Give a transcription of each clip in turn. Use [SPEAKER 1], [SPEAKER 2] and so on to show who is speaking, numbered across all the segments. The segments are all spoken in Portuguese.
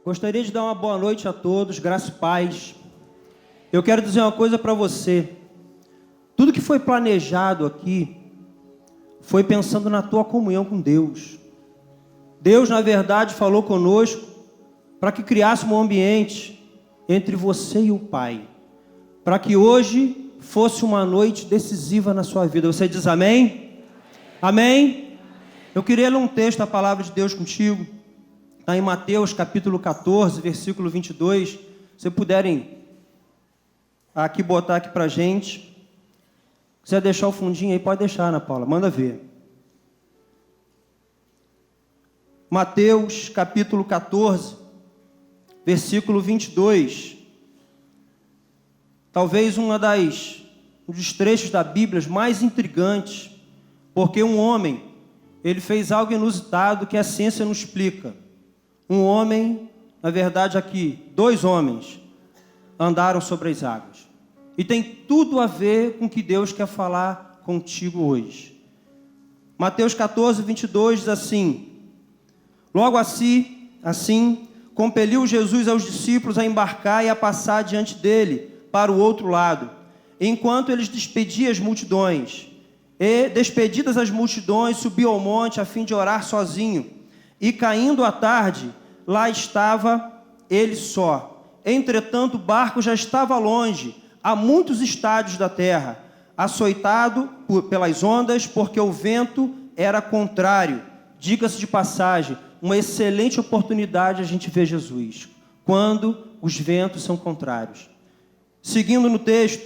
[SPEAKER 1] Gostaria de dar uma boa noite a todos, graça e paz. Eu quero dizer uma coisa para você. Tudo que foi planejado aqui foi pensando na tua comunhão com Deus. Deus, na verdade, falou conosco para que criássemos um ambiente entre você e o Pai, para que hoje fosse uma noite decisiva na sua vida. Você diz amém? Amém? Eu queria ler um texto da palavra de Deus contigo. Está em Mateus capítulo 14, versículo 22. Se puderem aqui botar aqui para a gente. Se quiser deixar o fundinho aí, pode deixar, Ana Paula. Manda ver. Mateus capítulo 14, versículo 22. Talvez um dos trechos da Bíblia mais intrigantes, porque um homem, ele fez algo inusitado que a ciência não explica. Um homem, na verdade aqui, dois homens, andaram sobre as águas. E tem tudo a ver com o que Deus quer falar contigo hoje. Mateus 14, 22 diz assim: Logo assim, compeliu Jesus aos discípulos a embarcar e a passar diante dele para o outro lado, enquanto eles despediam as multidões. E, despedidas as multidões, subiu ao monte a fim de orar sozinho. E caindo a tarde, lá estava ele só. Entretanto, o barco já estava longe, a muitos estádios da terra, açoitado pelas ondas, porque o vento era contrário. Diga-se de passagem, uma excelente oportunidade a gente ver Jesus, quando os ventos são contrários. Seguindo no texto,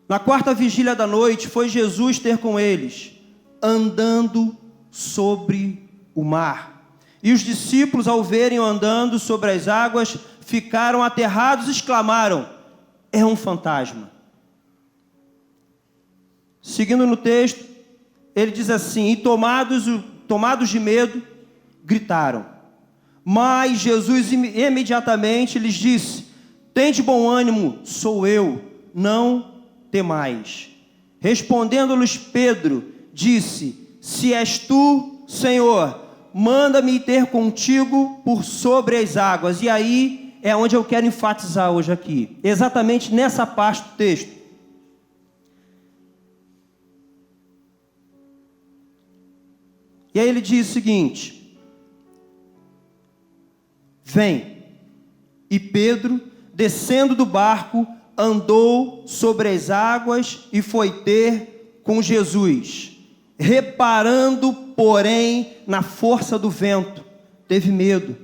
[SPEAKER 1] na quarta vigília da noite, foi Jesus ter com eles, andando sobre o mar. E os discípulos, ao verem-o andando sobre as águas, ficaram aterrados e exclamaram: é um fantasma. Seguindo no texto, ele diz assim: e tomados de medo, gritaram. Mas Jesus imediatamente lhes disse: tende bom ânimo, sou eu, não temais. Respondendo-lhes Pedro, disse: se és tu, Senhor, manda-me ter contigo por sobre as águas. E aí é onde eu quero enfatizar hoje aqui, exatamente nessa parte do texto. E aí ele diz o seguinte: vem. E Pedro, descendo do barco, andou sobre as águas e foi ter com Jesus. Reparando, porém, na força do vento, teve medo.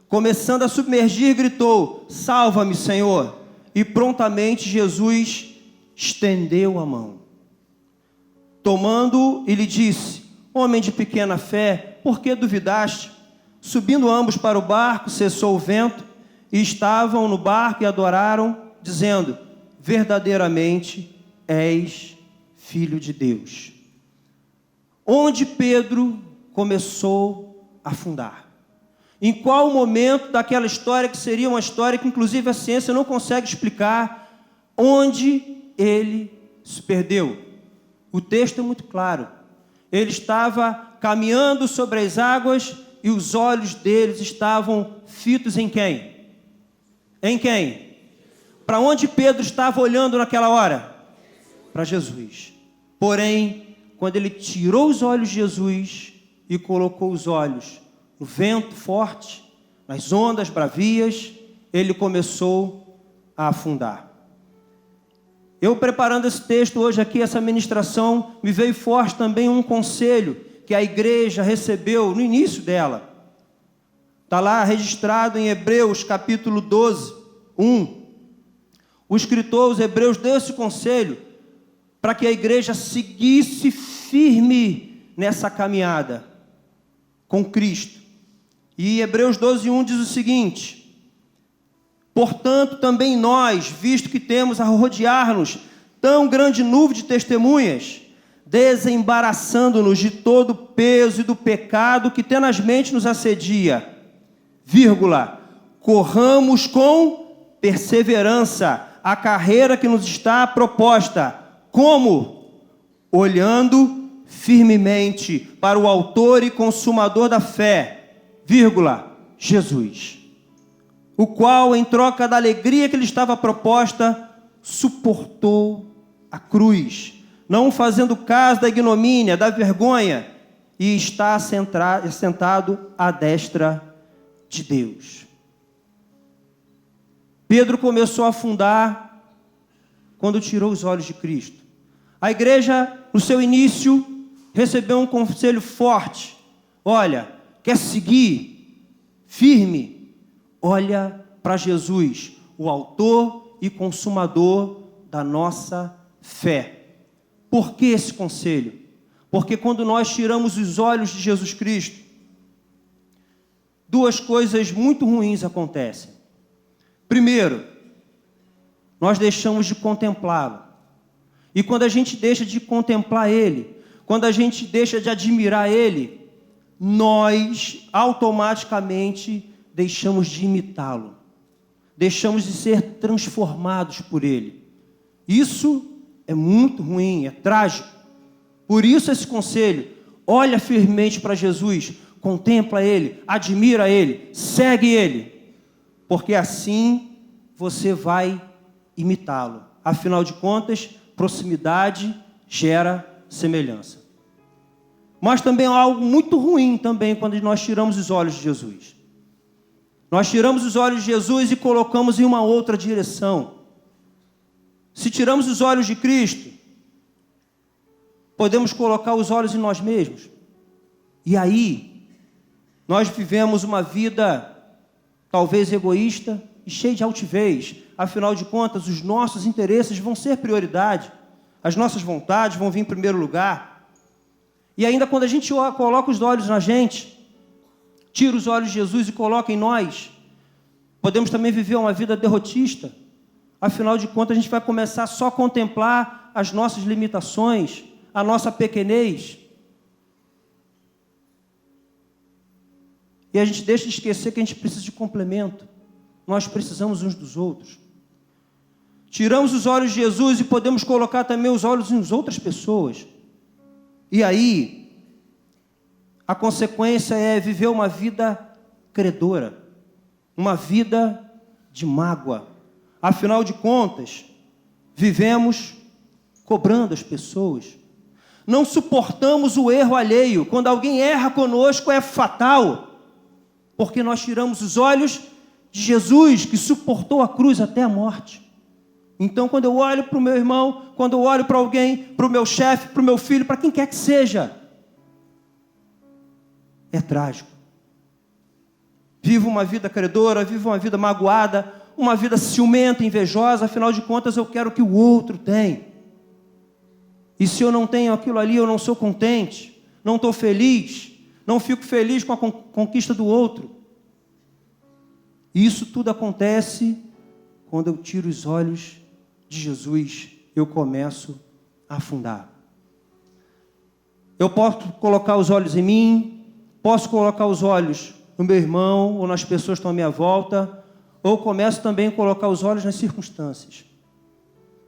[SPEAKER 1] Começando a submergir, gritou: salva-me, Senhor. E prontamente Jesus estendeu a mão. Tomando-o, e lhe disse: homem de pequena fé, por que duvidaste? Subindo ambos para o barco, cessou o vento, e estavam no barco e adoraram, dizendo: verdadeiramente és filho de Deus. Onde Pedro começou a afundar? Em qual momento daquela história, que seria uma história que inclusive a ciência não consegue explicar, onde ele se perdeu? O texto é muito claro. Ele estava caminhando sobre as águas e os olhos deles estavam fitos em quem? Em quem? Para onde Pedro estava olhando naquela hora? Para Jesus. Porém, quando ele tirou os olhos de Jesus e colocou os olhos no vento forte, nas ondas bravias, ele começou a afundar. Eu, preparando esse texto hoje aqui, essa ministração, me veio forte também um conselho que a igreja recebeu no início dela. Está lá registrado em Hebreus capítulo 12, 1. O escritor, os Hebreus, deu esse conselho para que a igreja seguisse firme nessa caminhada com Cristo. E Hebreus 12, 1 diz o seguinte: portanto, também nós, visto que temos a rodear-nos tão grande nuvem de testemunhas, desembaraçando-nos de todo o peso e do pecado que tenazmente nos assedia, corramos com perseverança a carreira que nos está proposta. Como? Olhando firmemente para o autor e consumador da fé, Jesus, o qual, em troca da alegria que lhe estava proposta, suportou a cruz, não fazendo caso da ignomínia, da vergonha, e está sentado à destra de Deus. Pedro começou a afundar quando tirou os olhos de Cristo. A igreja, no seu início, recebeu um conselho forte. Olha, quer seguir firme? Olha para Jesus, o autor e consumador da nossa fé. Por que esse conselho? Porque quando nós tiramos os olhos de Jesus Cristo, duas coisas muito ruins acontecem. Primeiro, nós deixamos de contemplá-lo. E quando a gente deixa de contemplar Ele, quando a gente deixa de admirar Ele, nós automaticamente deixamos de imitá-lo. Deixamos de ser transformados por Ele. Isso é muito ruim, é trágico. Por isso esse conselho: olha firmemente para Jesus, contempla Ele, admira Ele, segue Ele, porque assim você vai imitá-lo. Afinal de contas, proximidade gera semelhança. Mas também há algo muito ruim também quando nós tiramos os olhos de Jesus. Nós tiramos os olhos de Jesus e colocamos em uma outra direção. Se tiramos os olhos de Cristo, podemos colocar os olhos em nós mesmos. E aí, nós vivemos uma vida talvez egoísta e cheia de altivez. Afinal de contas, os nossos interesses vão ser prioridade. As nossas vontades vão vir em primeiro lugar. E ainda quando a gente coloca os olhos na gente, tira os olhos de Jesus e coloca em nós, podemos também viver uma vida derrotista. Afinal de contas, a gente vai começar só a contemplar as nossas limitações, a nossa pequenez. E a gente deixa de esquecer que a gente precisa de complemento. Nós precisamos uns dos outros. Tiramos os olhos de Jesus e podemos colocar também os olhos em outras pessoas. E aí, a consequência é viver uma vida credora, uma vida de mágoa. Afinal de contas, vivemos cobrando as pessoas. Não suportamos o erro alheio. Quando alguém erra conosco é fatal, porque nós tiramos os olhos de Jesus, que suportou a cruz até a morte. Então, quando eu olho para o meu irmão, quando eu olho para alguém, para o meu chefe, para o meu filho, para quem quer que seja, é trágico. Vivo uma vida credora, vivo uma vida magoada, uma vida ciumenta, invejosa. Afinal de contas, eu quero o que o outro tem. E se eu não tenho aquilo ali, eu não sou contente, não estou feliz, não fico feliz com a conquista do outro. E isso tudo acontece quando eu tiro os olhos de Jesus, eu começo a afundar. Eu posso colocar os olhos em mim, posso colocar os olhos no meu irmão ou nas pessoas que estão à minha volta, ou começo também a colocar os olhos nas circunstâncias.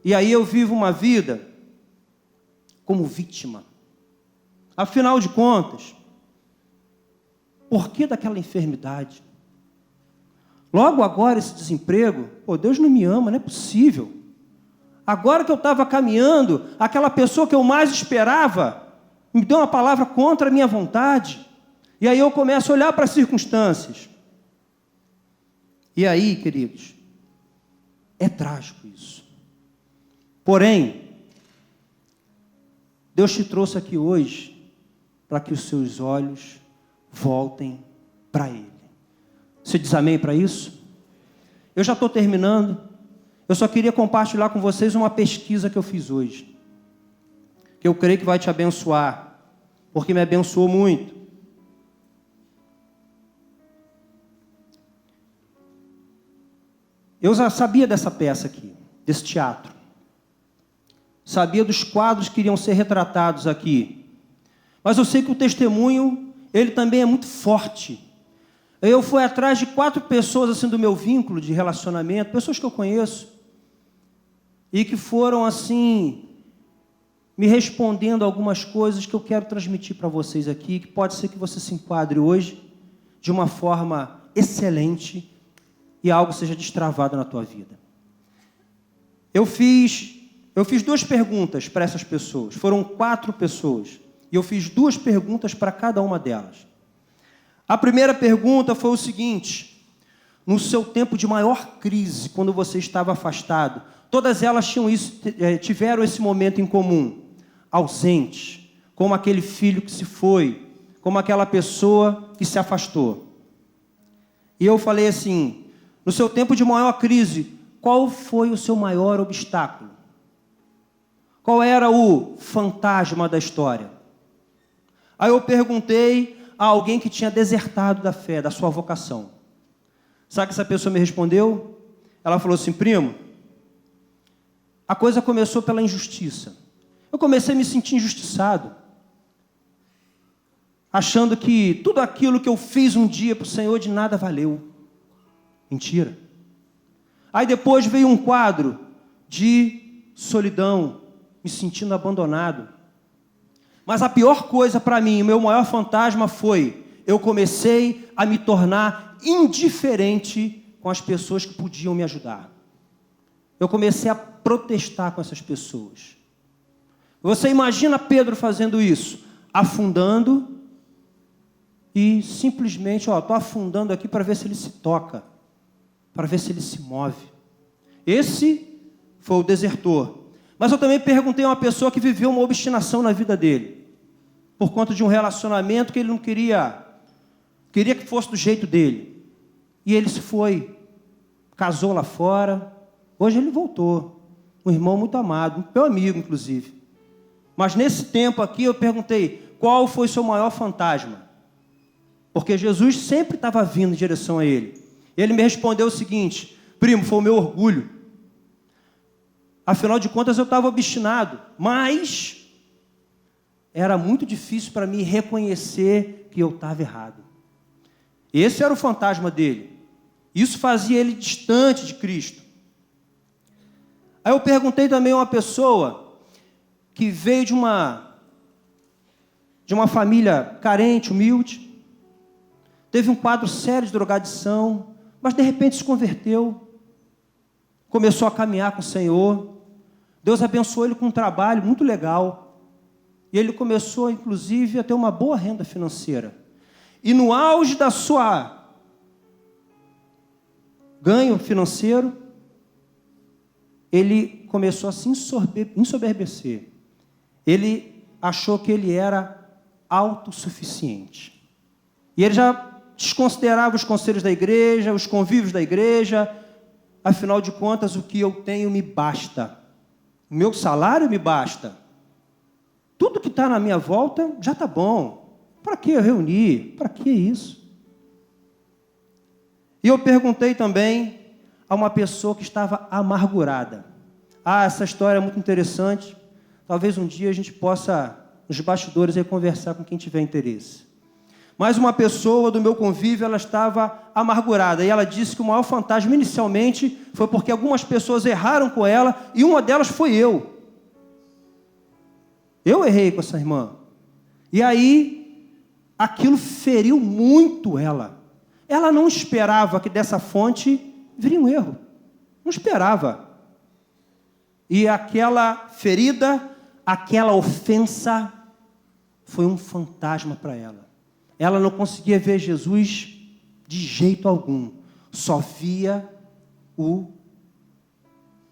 [SPEAKER 1] E aí eu vivo uma vida como vítima. Afinal de contas, por que daquela enfermidade? Logo agora esse desemprego, Deus não me ama, não é possível. Agora que eu estava caminhando, aquela pessoa que eu mais esperava me deu uma palavra contra a minha vontade. E aí eu começo a olhar para as circunstâncias. E aí, queridos, é trágico isso. Porém, Deus te trouxe aqui hoje para que os seus olhos voltem para Ele. Você diz amém para isso? Eu já estou terminando. Eu só queria compartilhar com vocês uma pesquisa que eu fiz hoje, que eu creio que vai te abençoar, porque me abençoou muito. Eu já sabia dessa peça aqui, desse teatro. Sabia dos quadros que iriam ser retratados aqui. Mas eu sei que o testemunho, ele também é muito forte. Eu fui atrás de 4 pessoas assim do meu vínculo de relacionamento, pessoas que eu conheço, e que foram assim, me respondendo algumas coisas que eu quero transmitir para vocês aqui, que pode ser que você se enquadre hoje de uma forma excelente e algo seja destravado na tua vida. Eu fiz 2 perguntas para essas pessoas. Foram 4 pessoas. E eu fiz 2 perguntas para cada uma delas. A primeira pergunta foi o seguinte: no seu tempo de maior crise, quando você estava afastado, todas elas tiveram esse momento em comum, ausentes, como aquele filho que se foi, como aquela pessoa que se afastou. E eu falei assim: no seu tempo de maior crise, qual foi o seu maior obstáculo? Qual era o fantasma da história? Aí eu perguntei a alguém que tinha desertado da fé, da sua vocação. Sabe o que essa pessoa me respondeu? Ela falou assim: primo, a coisa começou pela injustiça. Eu comecei a me sentir injustiçado, achando que tudo aquilo que eu fiz um dia para o Senhor de nada valeu. Mentira. Aí depois veio um quadro de solidão, me sentindo abandonado. Mas a pior coisa para mim, o meu maior fantasma foi: eu comecei a me tornar indiferente com as pessoas que podiam me ajudar. Eu comecei a protestar com essas pessoas. Você imagina Pedro fazendo isso, afundando e simplesmente, estou afundando aqui para ver se ele se toca, para ver se ele se move. Esse foi o desertor. Mas eu também perguntei a uma pessoa que viveu uma obstinação na vida dele, por conta de um relacionamento que ele não queria que fosse do jeito dele. E ele se foi, casou lá fora, hoje ele voltou, um irmão muito amado, meu amigo inclusive. Mas nesse tempo aqui eu perguntei: qual foi o seu maior fantasma? Porque Jesus sempre estava vindo em direção a ele. Ele me respondeu o seguinte: primo, foi o meu orgulho. Afinal de contas eu estava obstinado, mas era muito difícil para mim reconhecer que eu estava errado. Esse era o fantasma dele. Isso fazia ele distante de Cristo. Aí eu perguntei também a uma pessoa que veio de uma família carente, humilde, teve um quadro sério de drogadição, mas de repente se converteu, começou a caminhar com o Senhor. Deus abençoou ele com um trabalho muito legal. E ele começou, inclusive, a ter uma boa renda financeira. E no auge da sua ganho financeiro, ele começou a se ensoberbecer. Ele achou que ele era autossuficiente. E ele já desconsiderava os conselhos da igreja, os convívios da igreja. Afinal de contas, o que eu tenho me basta. O meu salário me basta. Tudo que está na minha volta já está bom. Para que eu reunir? Para que isso? E eu perguntei também a uma pessoa que estava amargurada. Essa história é muito interessante. Talvez um dia a gente possa, nos bastidores, aí, conversar com quem tiver interesse. Mas uma pessoa do meu convívio, ela estava amargurada. E ela disse que o maior fantasma, inicialmente, foi porque algumas pessoas erraram com ela, e uma delas foi eu. Eu errei com essa irmã. E aí, aquilo feriu muito ela. Ela não esperava que dessa fonte viria um erro. Não esperava. E aquela ferida, aquela ofensa, foi um fantasma para ela. Ela não conseguia ver Jesus de jeito algum. Só via o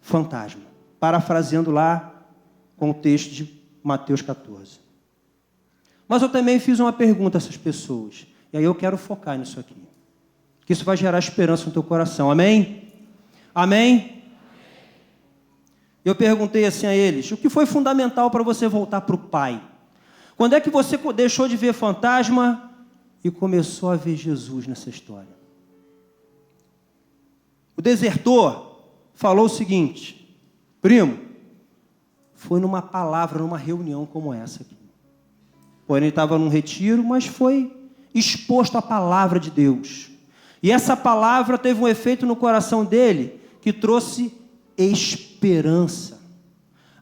[SPEAKER 1] fantasma. Parafraseando lá com o texto de Mateus 14. Mas eu também fiz uma pergunta a essas pessoas. E aí eu quero focar nisso aqui. Que isso vai gerar esperança no teu coração. Amém? Amém? Eu perguntei assim a eles: o que foi fundamental para você voltar para o Pai? Quando é que você deixou de ver fantasma e começou a ver Jesus nessa história? O desertor falou o seguinte: primo, foi numa palavra, numa reunião como essa aqui. Porém, ele estava num retiro, mas foi exposto à palavra de Deus. E essa palavra teve um efeito no coração dele que trouxe esperança.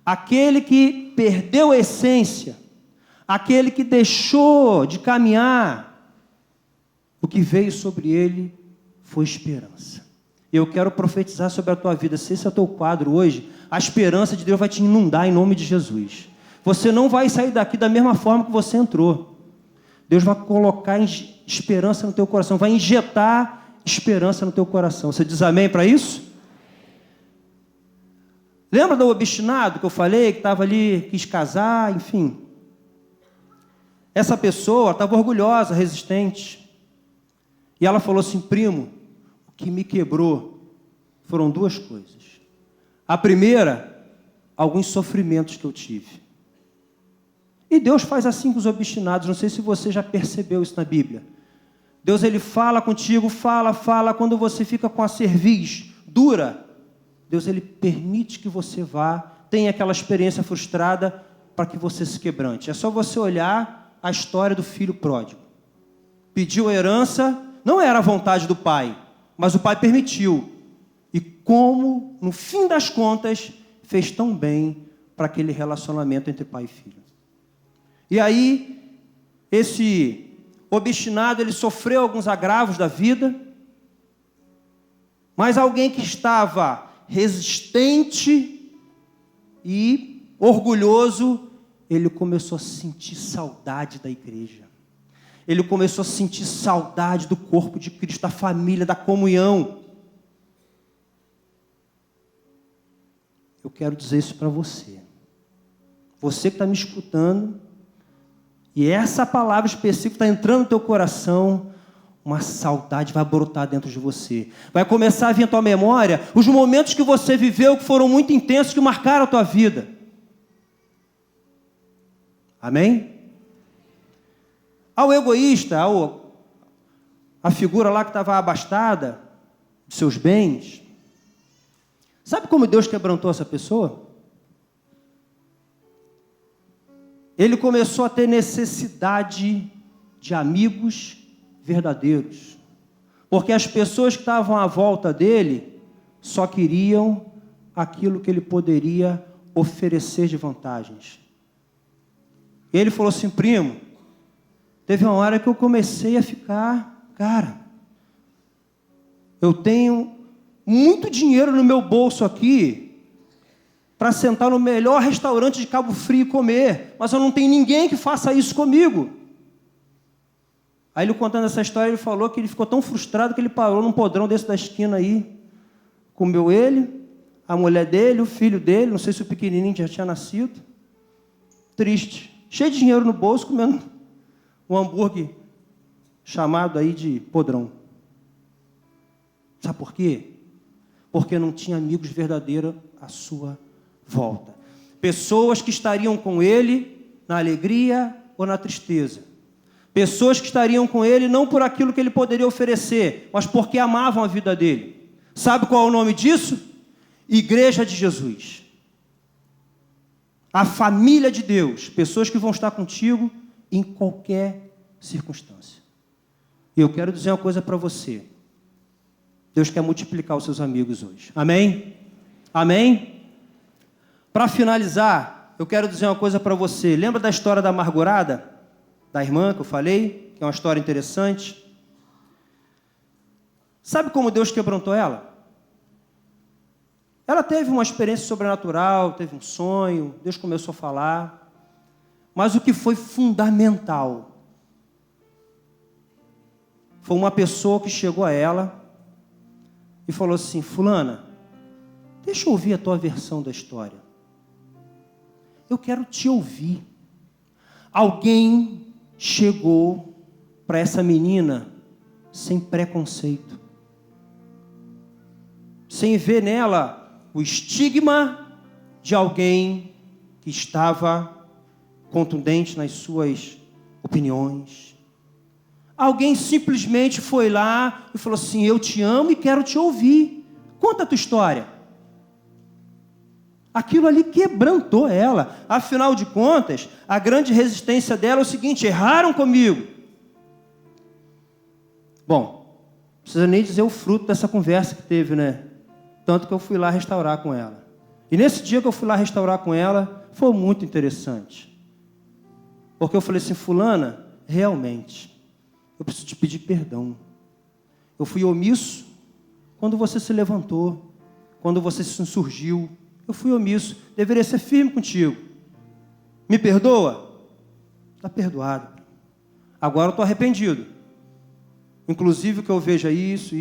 [SPEAKER 1] Aquele que perdeu a essência, aquele que deixou de caminhar, o que veio sobre ele foi esperança. Eu quero profetizar sobre a tua vida. Se esse é o teu quadro hoje, a esperança de Deus vai te inundar em nome de Jesus. Você não vai sair daqui da mesma forma que você entrou. Deus vai colocar esperança no teu coração, vai injetar esperança no teu coração. Você diz amém para isso? Lembra do obstinado que eu falei, que estava ali, quis casar, enfim. Essa pessoa estava orgulhosa, resistente. E ela falou assim: primo, o que me quebrou foram duas coisas. A primeira, alguns sofrimentos que eu tive. E Deus faz assim com os obstinados. Não sei se você já percebeu isso na Bíblia. Deus, ele fala contigo, fala. Quando você fica com a cerviz dura, Deus, ele permite que você vá, tenha aquela experiência frustrada para que você se quebrante. É só você olhar a história do filho pródigo. Pediu a herança, não era a vontade do pai, mas o pai permitiu. E como, no fim das contas, fez tão bem para aquele relacionamento entre pai e filho. E aí, esse obstinado, ele sofreu alguns agravos da vida, mas alguém que estava resistente e orgulhoso, ele começou a sentir saudade da igreja. Ele começou a sentir saudade do corpo de Cristo, da família, da comunhão. Eu quero dizer isso para você. Você que está me escutando, e essa palavra específica está entrando no teu coração, uma saudade vai brotar dentro de você. Vai começar a vir à tua memória os momentos que você viveu, que foram muito intensos, que marcaram a tua vida. Amém? Ao egoísta, a figura lá que estava abastada de seus bens, sabe como Deus quebrantou essa pessoa? Ele começou a ter necessidade de amigos verdadeiros. Porque as pessoas que estavam à volta dele só queriam aquilo que ele poderia oferecer de vantagens. Ele falou assim: primo, teve uma hora que eu comecei a ficar, cara, eu tenho muito dinheiro no meu bolso aqui para sentar no melhor restaurante de Cabo Frio e comer, mas eu não tenho ninguém que faça isso comigo. Aí ele contando essa história, ele falou que ele ficou tão frustrado que ele parou num podrão desse da esquina aí, comeu ele, a mulher dele, o filho dele, não sei se o pequenininho já tinha nascido, triste, cheio de dinheiro no bolso, comendo um hambúrguer chamado aí de podrão. Sabe por quê? Porque não tinha amigos verdadeiros à sua volta. Pessoas que estariam com ele na alegria ou na tristeza. Pessoas que estariam com ele não por aquilo que ele poderia oferecer, mas porque amavam a vida dele. Sabe qual é o nome disso? Igreja de Jesus. A família de Deus. Pessoas que vão estar contigo em qualquer circunstância. E eu quero dizer uma coisa para você. Deus quer multiplicar os seus amigos hoje. Amém? Amém? Para finalizar, eu quero dizer uma coisa para você. Lembra da história da amargurada? Da irmã que eu falei? Que é uma história interessante. Sabe como Deus quebrantou ela? Ela teve uma experiência sobrenatural, teve um sonho, Deus começou a falar. Mas o que foi fundamental foi uma pessoa que chegou a ela e falou assim: fulana, deixa eu ouvir a tua versão da história. Eu quero te ouvir. Alguém chegou para essa menina sem preconceito, sem ver nela o estigma de alguém que estava contundente nas suas opiniões. Alguém simplesmente foi lá e falou assim: eu te amo e quero te ouvir. Conta a tua história. Aquilo ali quebrantou ela. Afinal de contas, a grande resistência dela é o seguinte: erraram comigo. Bom, não precisa nem dizer o fruto dessa conversa que teve, né? Tanto que eu fui lá restaurar com ela. E nesse dia que eu fui lá restaurar com ela, foi muito interessante. Porque eu falei assim: fulana, realmente, eu preciso te pedir perdão. Eu fui omisso quando você se levantou, quando você se insurgiu. Eu fui omisso. Deveria ser firme contigo. Me perdoa? Está perdoado. Agora eu estou arrependido. Inclusive o que eu vejo é isso.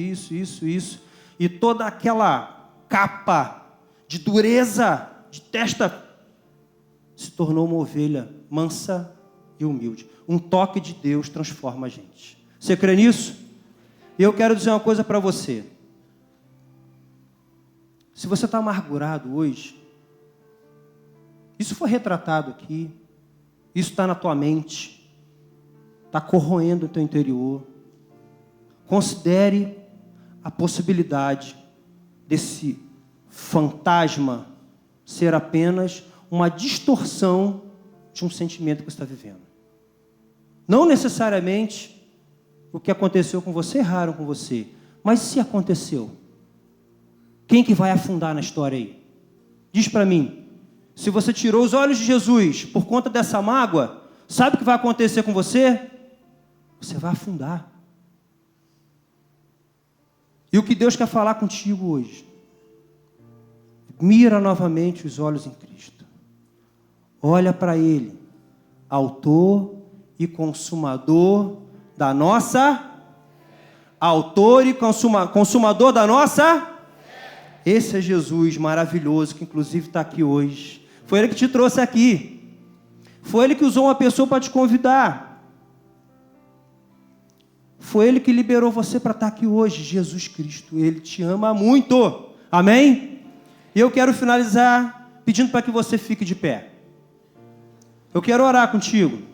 [SPEAKER 1] E toda aquela capa de dureza, de testa, se tornou uma ovelha mansa e humilde. Um toque de Deus transforma a gente. Você crê nisso? E eu quero dizer uma coisa para você. Se você está amargurado hoje, isso foi retratado aqui, isso está na tua mente, está corroendo o teu interior. Considere a possibilidade desse fantasma ser apenas uma distorção de um sentimento que você está vivendo. Não necessariamente o que aconteceu com você, erraram com você. Mas se aconteceu, quem que vai afundar na história aí? Diz para mim, se você tirou os olhos de Jesus por conta dessa mágoa, sabe o que vai acontecer com você? Você vai afundar. E o que Deus quer falar contigo hoje? Mira novamente os olhos em Cristo. Olha para Ele, autor e consumador da nossa... Autor e consumador da nossa... Esse é Jesus maravilhoso, que inclusive está aqui hoje. Foi Ele que te trouxe aqui. Foi Ele que usou uma pessoa para te convidar. Foi Ele que liberou você para estar aqui hoje. Jesus Cristo, Ele te ama muito. Amém? E eu quero finalizar pedindo para que você fique de pé. Eu quero orar contigo.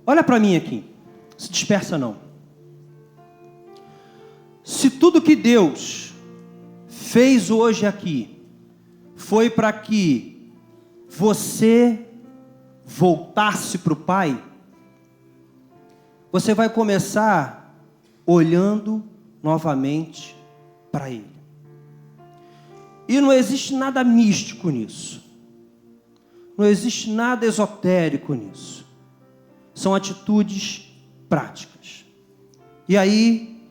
[SPEAKER 1] Olha para mim aqui. Não se dispersa não. Se tudo que Deus fez hoje aqui foi para que você voltasse para o Pai, você vai começar olhando novamente para Ele. E não existe nada místico nisso. Não existe nada esotérico nisso. São atitudes práticas. E aí,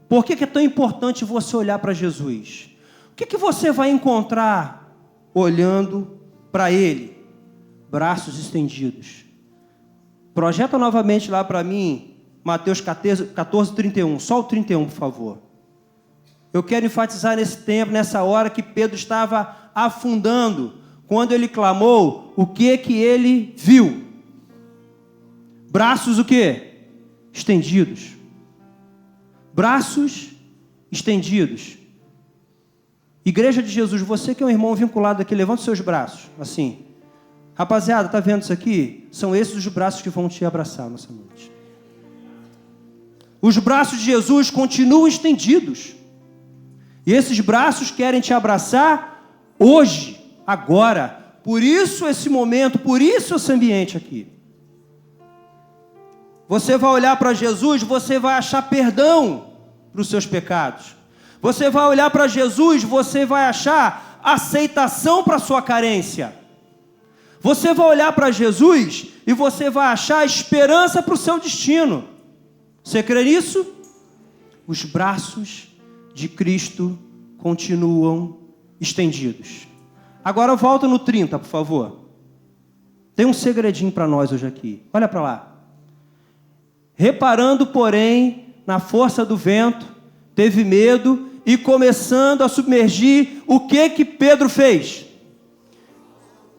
[SPEAKER 1] por que é tão importante você olhar para Jesus? O que você vai encontrar olhando para Ele? Braços estendidos. Projeta novamente lá para mim, Mateus 14, 31. Só o 31, por favor. Eu quero enfatizar nesse tempo, nessa hora que Pedro estava afundando, quando ele clamou, o que ele viu? Braços o quê? Estendidos. Braços estendidos. Igreja de Jesus, você que é um irmão vinculado aqui, levanta os seus braços, assim. Rapaziada, tá vendo isso aqui? São esses os braços que vão te abraçar nessa noite. Os braços de Jesus continuam estendidos. E esses braços querem te abraçar hoje, agora. Por isso esse momento, por isso esse ambiente aqui. Você vai olhar para Jesus, você vai achar perdão para os seus pecados. Você vai olhar para Jesus, você vai achar aceitação para a sua carência. Você vai olhar para Jesus e você vai achar esperança para o seu destino. Você crê nisso? Os braços de Cristo continuam estendidos. Agora volta no 30, por favor. Tem um segredinho para nós hoje aqui. Olha para lá. Reparando, porém, na força do vento, teve medo e começando a submergir, o que Pedro fez?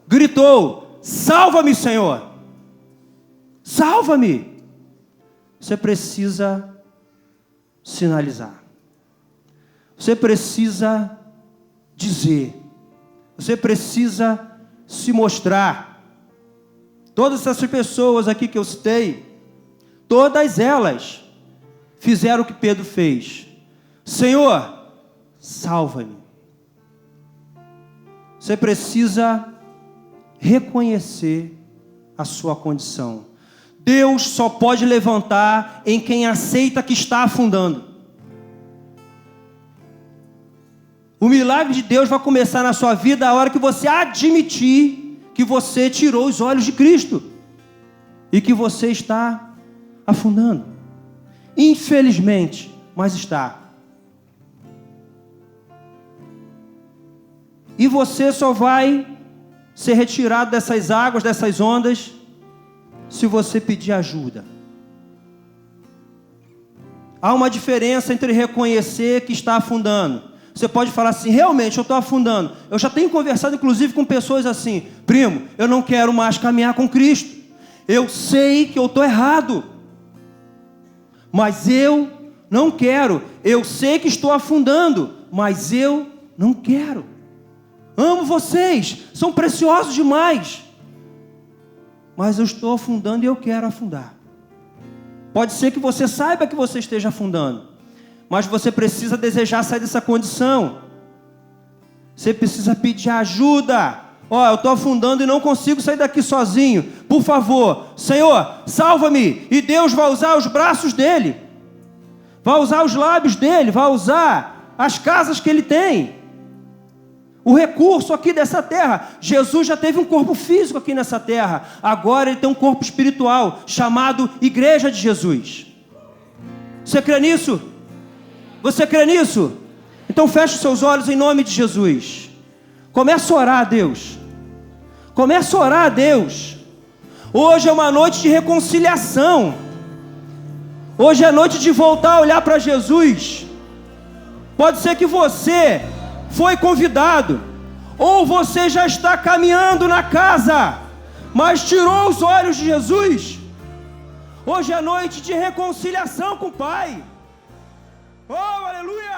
[SPEAKER 1] Gritou: salva-me, Senhor! Salva-me! Você precisa sinalizar. Você precisa dizer. Você precisa se mostrar. Todas essas pessoas aqui que eu citei, todas elas fizeram o que Pedro fez. Senhor, salva-me. Você precisa reconhecer a sua condição. Deus só pode levantar em quem aceita que está afundando. O milagre de Deus vai começar na sua vida a hora que você admitir que você tirou os olhos de Cristo e que você está afundando. Infelizmente, mas está. E você só vai ser retirado dessas águas, dessas ondas, se você pedir ajuda. Há uma diferença entre reconhecer que está afundando. Você pode falar assim, realmente eu estou afundando. Eu já tenho conversado inclusive com pessoas assim, primo, eu não quero mais caminhar com Cristo. Eu sei que eu estou errado, mas eu não quero. Eu sei que estou afundando, mas eu não quero. Amo vocês, são preciosos demais, mas eu estou afundando e eu quero afundar. Pode ser que você saiba que você esteja afundando, mas você precisa desejar sair dessa condição. Você precisa pedir ajuda. Eu estou afundando e não consigo sair daqui sozinho. Por favor, Senhor, salva-me. E Deus vai usar os braços dele, vai usar os lábios dele, vai usar as casas que ele tem, o recurso aqui dessa terra. Jesus já teve um corpo físico aqui nessa terra. Agora ele tem um corpo espiritual, chamado Igreja de Jesus. Você crê nisso? Você crê nisso? Então feche os seus olhos em nome de Jesus. Comece a orar a Deus. Comece a orar a Deus. Hoje é uma noite de reconciliação. Hoje é noite de voltar a olhar para Jesus. Pode ser que você foi convidado, ou você já está caminhando na casa, mas tirou os olhos de Jesus. Hoje é noite de reconciliação com o Pai. Oh, aleluia!